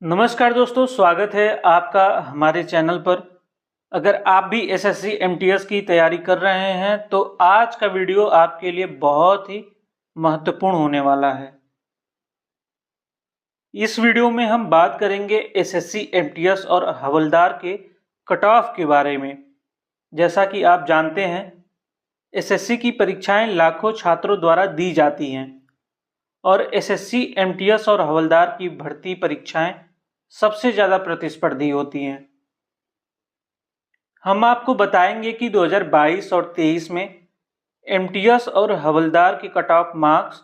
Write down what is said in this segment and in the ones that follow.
नमस्कार दोस्तों, स्वागत है आपका हमारे चैनल पर। अगर आप भी एसएससी एमटीएस की तैयारी कर रहे हैं तो आज का वीडियो आपके लिए बहुत ही महत्वपूर्ण होने वाला है। इस वीडियो में हम बात करेंगे एसएससी एमटीएस और हवलदार के कट ऑफ के बारे में। जैसा कि आप जानते हैं, एसएससी की परीक्षाएं लाखों छात्रों द्वारा दी जाती हैं और एसएससी एमटीएस और हवलदार की भर्ती परीक्षाएं सबसे ज़्यादा प्रतिस्पर्धी होती हैं। हम आपको बताएंगे कि 2022 और 23 में एमटीएस और हवलदार के कट ऑफ मार्क्स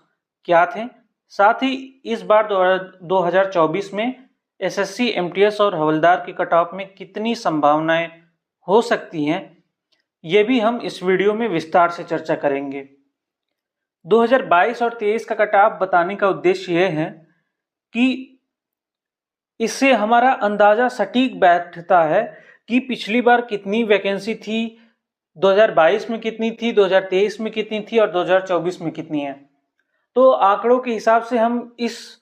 क्या थे। साथ ही इस बार 2024 में एसएससी एमटीएस और हवलदार के कट ऑफ में कितनी संभावनाएं हो सकती हैं, ये भी हम इस वीडियो में विस्तार से चर्चा करेंगे। 2022 और 23 का कट ऑफ बताने का उद्देश्य यह है कि इससे हमारा अंदाजा सटीक बैठता है कि पिछली बार कितनी वैकेंसी थी, 2022 में कितनी थी, 2023 में कितनी थी और 2024 में कितनी है। तो आंकड़ों के हिसाब से हम इस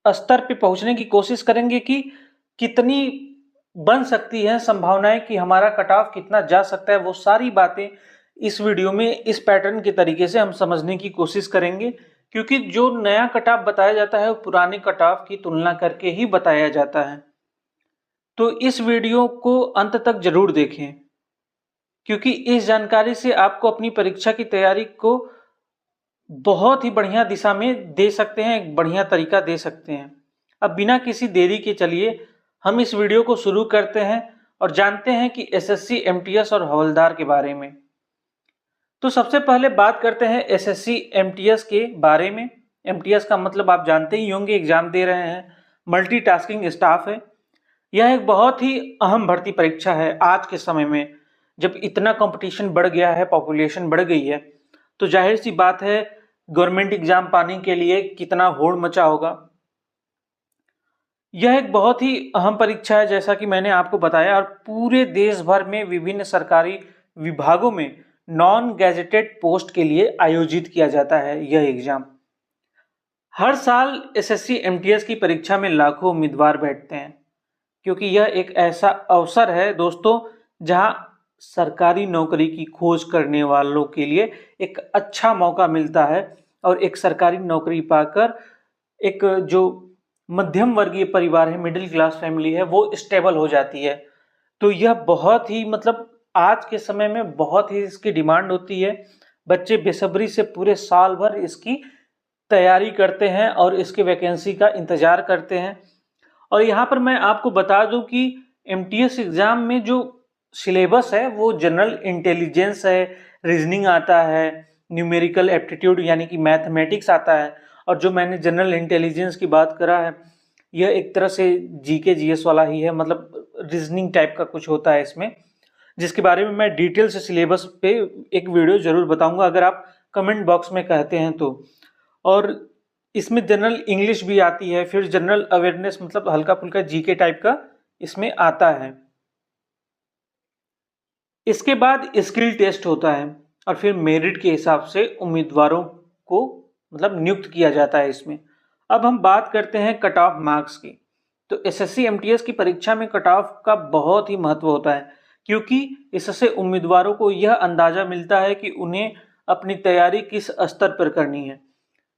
स्तर पे पहुंचने की कोशिश करेंगे कि कितनी बन सकती है संभावनाएं, कि हमारा कट ऑफ कितना जा सकता है। वो सारी बातें इस वीडियो में इस पैटर्न के तरीके से हम समझने की कोशिश करेंगे, क्योंकि जो नया कट ऑफ बताया जाता है वो पुराने कट ऑफ की तुलना करके ही बताया जाता है। तो इस वीडियो को अंत तक जरूर देखें, क्योंकि इस जानकारी से आपको अपनी परीक्षा की तैयारी को बहुत ही बढ़िया दिशा में दे सकते हैं, एक बढ़िया तरीका दे सकते हैं। अब बिना किसी देरी के चलिए हम इस वीडियो को शुरू करते हैं और जानते हैं कि एसएससी एमटीएस और हवलदार के बारे में। तो सबसे पहले बात करते हैं एसएससी एमटीएस के बारे में। एमटीएस का मतलब आप जानते ही होंगे, एग्जाम दे रहे हैं, मल्टीटास्किंग स्टाफ है। यह एक बहुत ही अहम भर्ती परीक्षा है आज के समय में। जब इतना कंपटीशन बढ़ गया है, पॉपुलेशन बढ़ गई है, तो जाहिर सी बात है गवर्नमेंट एग्जाम पाने के लिए कितना होड़ मचा होगा। यह एक बहुत ही अहम परीक्षा है, जैसा कि मैंने आपको बताया, और पूरे देश भर में विभिन्न सरकारी विभागों में नॉन गैजेटेड पोस्ट के लिए आयोजित किया जाता है यह एग्जाम। हर साल एसएससी एमटीएस की परीक्षा में लाखों उम्मीदवार बैठते हैं, क्योंकि यह एक ऐसा अवसर है दोस्तों जहां सरकारी नौकरी की खोज करने वालों के लिए एक अच्छा मौका मिलता है और एक सरकारी नौकरी पाकर एक जो मध्यम वर्गीय परिवार है, मिडिल क्लास फैमिली है, वो स्टेबल हो जाती है। तो यह बहुत ही आज के समय में बहुत ही इसकी डिमांड होती है। बच्चे बेसब्री से पूरे साल भर इसकी तैयारी करते हैं और इसके वैकेंसी का इंतजार करते हैं। और यहाँ पर मैं आपको बता दूं कि एमटीएस एग्जाम में जो सिलेबस है वो जनरल इंटेलिजेंस है, रीजनिंग आता है, न्यूमेरिकल एप्टीट्यूड यानी कि मैथमेटिक्स आता है। और जो मैंने जनरल इंटेलिजेंस की बात करा है, यह एक तरह से जीके जीएस वाला ही है, मतलब रीजनिंग टाइप का कुछ होता है इसमें, जिसके बारे में मैं डिटेल से सिलेबस पे एक वीडियो जरूर बताऊंगा अगर आप कमेंट बॉक्स में कहते हैं तो। और इसमें जनरल इंग्लिश भी आती है, फिर जनरल अवेयरनेस, मतलब हल्का फुल्का जीके टाइप का इसमें आता है। इसके बाद स्किल टेस्ट होता है और फिर मेरिट के हिसाब से उम्मीदवारों को नियुक्त किया जाता है इसमें। अब हम बात करते हैं कट ऑफ मार्क्स की। तो एसएससी एमटीएस की परीक्षा में कट ऑफ का बहुत ही महत्व होता है, क्योंकि इससे उम्मीदवारों को यह अंदाजा मिलता है कि उन्हें अपनी तैयारी किस स्तर पर करनी है।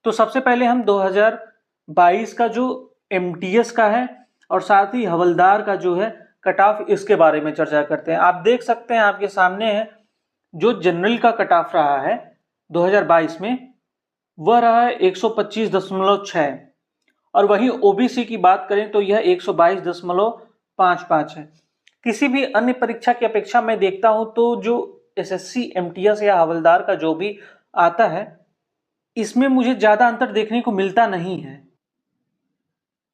तो सबसे पहले हम 2022 का जो एमटीएस का है और साथ ही हवलदार का जो है कट ऑफ, इसके बारे में चर्चा करते हैं। आप देख सकते हैं, आपके सामने है जो जनरल का कट ऑफ रहा है 2022 में, वह रहा है 125.6, और वहीं ओबीसी की बात करें तो यह 122.55 है। किसी भी अन्य परीक्षा की अपेक्षा मैं देखता हूं तो जो एसएससी एमटीएस या हवलदार का जो भी आता है, इसमें मुझे ज्यादा अंतर देखने को मिलता नहीं है।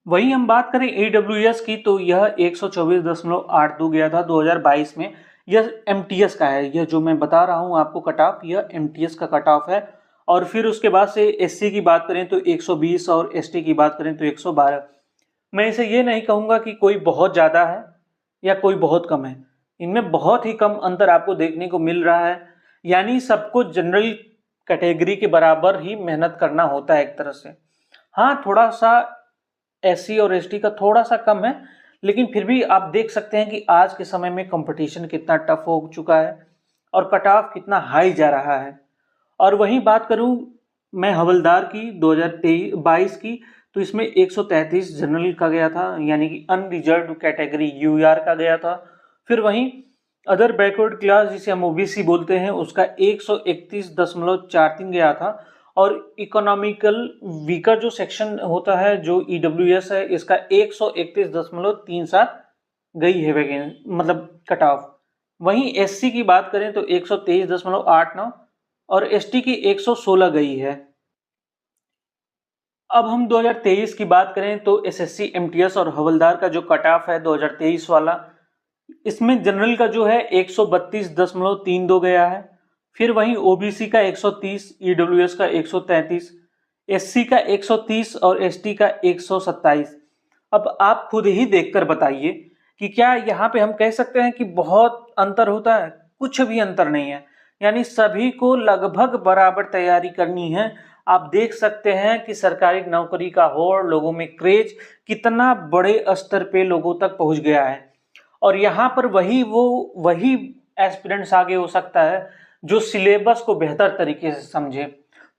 वहीं हम बात करें ईडब्ल्यूएस की, तो यह 124.82 गया था 2022 में। यह एमटीएस का है, यह जो मैं बता रहा हूं आपको कट ऑफ, यह एमटीएस का कट ऑफ है। और फिर उसके बाद से एससी की बात करें तो 120 और एसटी की बात करें तो 112। मैं इसे ये नहीं कहूंगा कि कोई बहुत ज़्यादा है या कोई बहुत कम है, इनमें बहुत ही कम अंतर आपको देखने को मिल रहा है। यानी सबको जनरल कैटेगरी के बराबर ही मेहनत करना होता है एक तरह से। हाँ, थोड़ा सा SC और ST का थोड़ा सा कम है, लेकिन फिर भी आप देख सकते हैं कि आज के समय में कंपटीशन कितना टफ हो चुका है और कट ऑफ कितना हाई जा रहा है। और वहीं बात करूं मैं हवलदार की 2022 की, तो इसमें 133 जनरल का गया था, यानी कि अनरिजर्व कैटेगरी UR का गया था। फिर वहीं अदर बैकवर्ड क्लास जिसे हम OBC बोलते हैं उसका 131.43 गया था। और इकोनॉमिकल वीकर जो सेक्शन होता है जो EWS है, इसका 131.37 गई है मतलब कट ऑफ। वहीं SC की बात करें तो 123.89 और ST की 116 गई है। अब हम 2023 की बात करें तो SSC MTS और हवलदार का जो कट ऑफ है 2023 वाला, इसमें जनरल का जो है 132.32 गया है। फिर वहीं OBC का 130, EWS का 133, SC का 130 और ST का 127। अब आप खुद ही देखकर बताइए कि क्या यहाँ पे हम कह सकते हैं कि बहुत अंतर होता है? कुछ भी अंतर नहीं है, यानी सभी को लगभग बराबर तैयारी करनी है। आप देख सकते हैं कि सरकारी नौकरी का होड़, लोगों में क्रेज कितना बड़े स्तर पे लोगों तक पहुंच गया है। और यहाँ पर वही एस्पिरेंट्स आगे हो सकता है जो सिलेबस को बेहतर तरीके से समझे।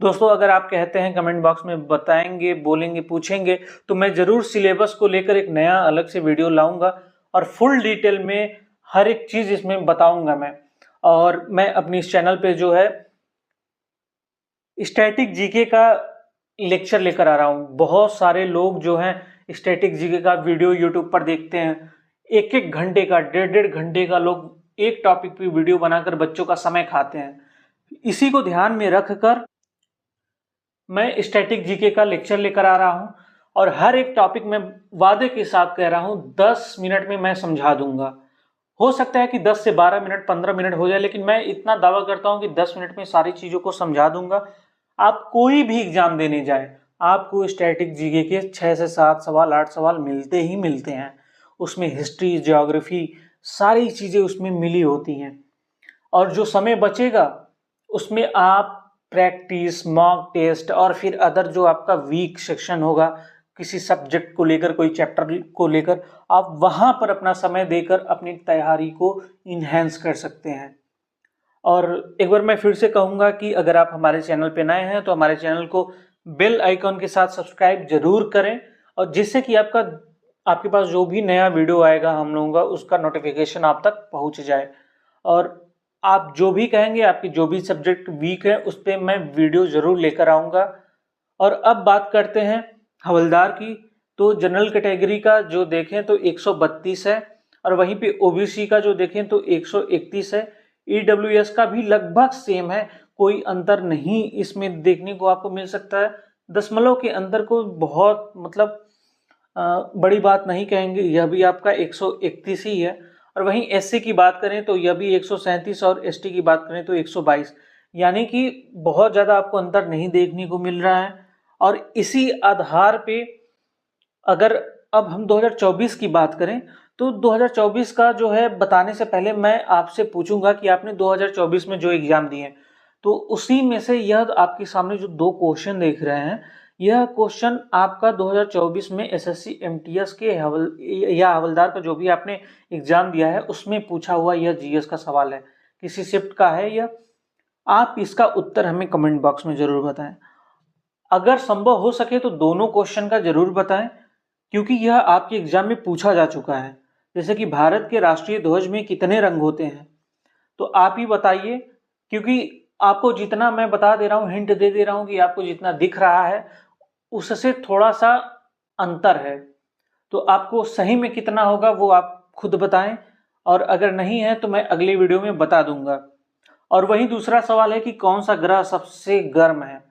दोस्तों, अगर आप कहते हैं कमेंट बॉक्स में बताएंगे, बोलेंगे, पूछेंगे, तो मैं जरूर सिलेबस को लेकर एक नया अलग से वीडियो लाऊंगा और फुल डिटेल में हर एक चीज इसमें बताऊंगा मैं। और मैं अपनी इस चैनल पे जो है स्टैटिक जीके का लेक्चर लेकर आ रहा हूँ। बहुत सारे लोग जो हैं स्टैटिक जीके का वीडियो यूट्यूब पर देखते हैं, एक एक घंटे का, डेढ़ घंटे का लोग एक टॉपिक पे वीडियो बनाकर बच्चों का समय खाते हैं। इसी को ध्यान में रखकर मैं स्टैटिक जीके का लेक्चर लेकर आ रहा हूं और हर एक टॉपिक में वादे के साथ कह रहा हूं 10 मिनट में मैं समझा दूंगा। हो सकता है कि 10 से 12 मिनट, 15 मिनट हो जाए, लेकिन मैं इतना दावा करता हूं कि 10 मिनट में सारी चीजों को समझा दूंगा। आप कोई भी एग्जाम देने जाए, आपको स्टैटिक जीके के 6 से 7 सवाल, 8 सवाल मिलते ही मिलते हैं। उसमें हिस्ट्री, ज्योग्राफी, सारी चीजें उसमें मिली होती हैं। और जो समय बचेगा उसमें आप प्रैक्टिस, मॉक टेस्ट और फिर अदर जो आपका वीक सेक्शन होगा किसी सब्जेक्ट को लेकर, कोई चैप्टर को लेकर, आप वहां पर अपना समय देकर अपनी तैयारी को इन्हेंस कर सकते हैं। और एक बार मैं फिर से कहूंगा कि अगर आप हमारे चैनल पे नए हैं तो हमारे चैनल को बेल आइकॉन के साथ सब्सक्राइब जरूर करें, और जिससे कि आपके पास जो भी नया वीडियो आएगा हम लोगों का, उसका नोटिफिकेशन आप तक पहुंच जाए। और आप जो भी कहेंगे, आपकी जो भी सब्जेक्ट वीक है उस पर मैं वीडियो जरूर लेकर आऊँगा। और अब बात करते हैं हवलदार की। तो जनरल कैटेगरी का जो देखें तो 132 है, और वहीं पे OBC का जो देखें तो 131 है। EWS का भी लगभग सेम है, कोई अंतर नहीं इसमें देखने को आपको मिल सकता है। दशमलव के अंतर को बहुत मतलब बड़ी बात नहीं कहेंगे, यह भी आपका 131 ही है। और वहीं SC की बात करें तो यह भी 137 और ST की बात करें तो 122, यानी कि बहुत ज़्यादा आपको अंतर नहीं देखने को मिल रहा है। और इसी आधार पे अगर अब हम 2024 की बात करें तो 2024 का जो है बताने से पहले मैं आपसे पूछूंगा कि आपने 2024 में जो एग्जाम दिए तो उसी में से यह आपके सामने जो 2 क्वेश्चन देख रहे हैं, यह क्वेश्चन आपका 2024 में SSC MTS के हवलदार का जो भी आपने एग्जाम दिया है उसमें पूछा हुआ यह GS का सवाल है, किसी शिफ्ट का है यह। आप इसका उत्तर हमें कमेंट बॉक्स में जरूर बताएं। अगर संभव हो सके तो दोनों क्वेश्चन का जरूर बताएं, क्योंकि यह आपके एग्जाम में पूछा जा चुका है। जैसे कि भारत के राष्ट्रीय ध्वज में कितने रंग होते हैं, तो आप ही बताइए। क्योंकि आपको जितना मैं बता दे रहा हूँ, हिंट दे दे रहा हूँ कि आपको जितना दिख रहा है उससे थोड़ा सा अंतर है, तो आपको सही में कितना होगा वो आप खुद बताएं, और अगर नहीं है तो मैं अगले वीडियो में बता दूंगा। और वही दूसरा सवाल है कि कौन सा ग्रह सबसे गर्म है।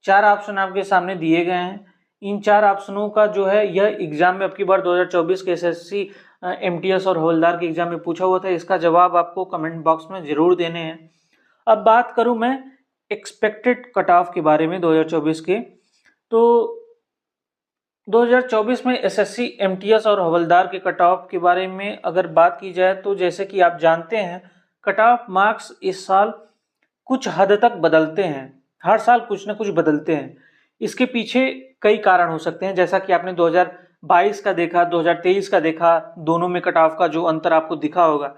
4 ऑप्शन आपके सामने दिए गए हैं। इन 4 ऑप्शनों का जो है यह एग्जाम में अब की बार 2024 के SSC MTS और हवलदार के एग्जाम में पूछा हुआ था। इसका जवाब आपको कमेंट बॉक्स में जरूर देने हैं। अब बात करूं मैं एक्सपेक्टेड कट ऑफ के बारे में 2024 के, तो 2024 में SSC MTS और हवलदार के कट ऑफ के बारे में अगर बात की जाए तो जैसे कि आप जानते हैं कट ऑफ मार्क्स इस साल कुछ हद तक बदलते हैं, हर साल कुछ ना कुछ बदलते हैं। इसके पीछे कई कारण हो सकते हैं, जैसा कि आपने 2022 का देखा, 2023 का देखा, दोनों में कट ऑफ का जो अंतर आपको दिखा होगा।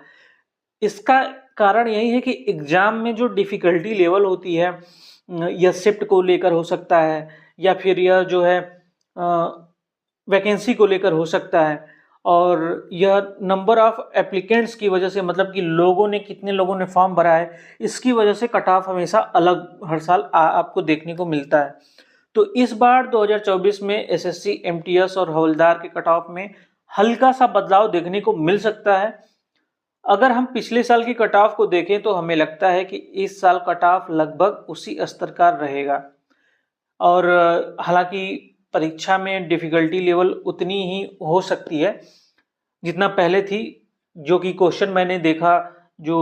इसका कारण यही है कि एग्जाम में जो डिफिकल्टी लेवल होती है, यह शिफ्ट को लेकर हो सकता है, या फिर यह जो है वैकेंसी को लेकर हो सकता है, और यह नंबर ऑफ एप्लीकेंट्स की वजह से, मतलब कि कितने लोगों ने फॉर्म भरा है, इसकी वजह से कट ऑफ हमेशा अलग हर साल आपको देखने को मिलता है। तो इस बार 2024 में एसएससी, एमटीएस और हवलदार के कट ऑफ में हल्का सा बदलाव देखने को मिल सकता है। अगर हम पिछले साल की कट ऑफ को देखें तो हमें लगता है कि इस साल कट ऑफ लगभग उसी स्तर का रहेगा, और हालांकि परीक्षा में डिफिकल्टी लेवल उतनी ही हो सकती है जितना पहले थी। जो कि क्वेश्चन मैंने देखा जो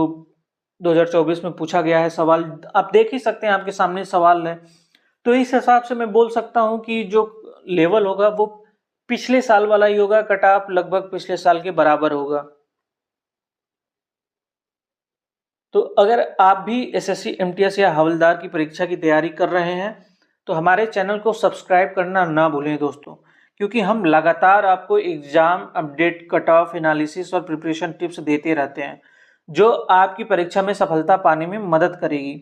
2024 में पूछा गया है, सवाल आप देख ही सकते हैं, आपके सामने सवाल है। तो इस हिसाब से मैं बोल सकता हूं कि जो लेवल होगा वो पिछले साल वाला ही होगा, कट ऑफ लगभग पिछले साल के बराबर होगा। तो अगर आप भी एसएससी, एमटीएस या हवलदार की परीक्षा की तैयारी कर रहे हैं तो हमारे चैनल को सब्सक्राइब करना ना भूलें दोस्तों, क्योंकि हम लगातार आपको exam update, cut off analysis और प्रिपरेशन टिप्स देते रहते हैं जो आपकी परीक्षा में सफलता पाने में मदद करेगी।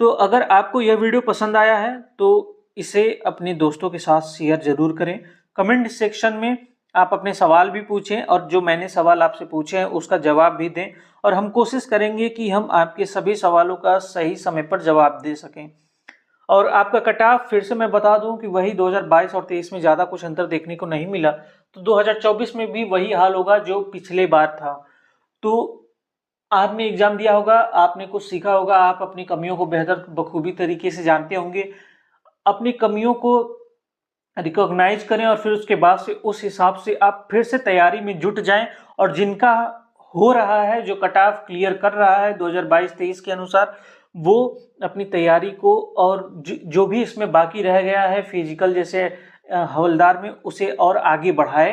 तो अगर आपको यह वीडियो पसंद आया है तो इसे अपने दोस्तों के साथ शेयर जरूर करें। कमेंट सेक्शन में आप अपने सवाल भी पूछें, और जो मैंने सवाल आपसे पूछे हैं उसका जवाब भी दें, और हम कोशिश करेंगे कि हम आपके सभी सवालों का सही समय पर जवाब दे सकें। और आपका कट ऑफ फिर से मैं बता दूं कि वही 2022 और 23 में ज़्यादा कुछ अंतर देखने को नहीं मिला, तो 2024 में भी वही हाल होगा जो पिछले बार था। तो आपने एग्जाम दिया होगा, आपने कुछ सीखा होगा, आप अपनी कमियों को बेहतर बखूबी तरीके से जानते होंगे। अपनी कमियों को रिकॉग्नाइज करें और फिर उसके बाद से उस हिसाब से आप फिर से तैयारी में जुट जाएं, और जिनका हो रहा है, जो कट ऑफ क्लियर कर रहा है 2022-23 के अनुसार, वो अपनी तैयारी को और जो भी इसमें बाकी रह गया है फिजिकल जैसे हवलदार में, उसे और आगे बढ़ाए।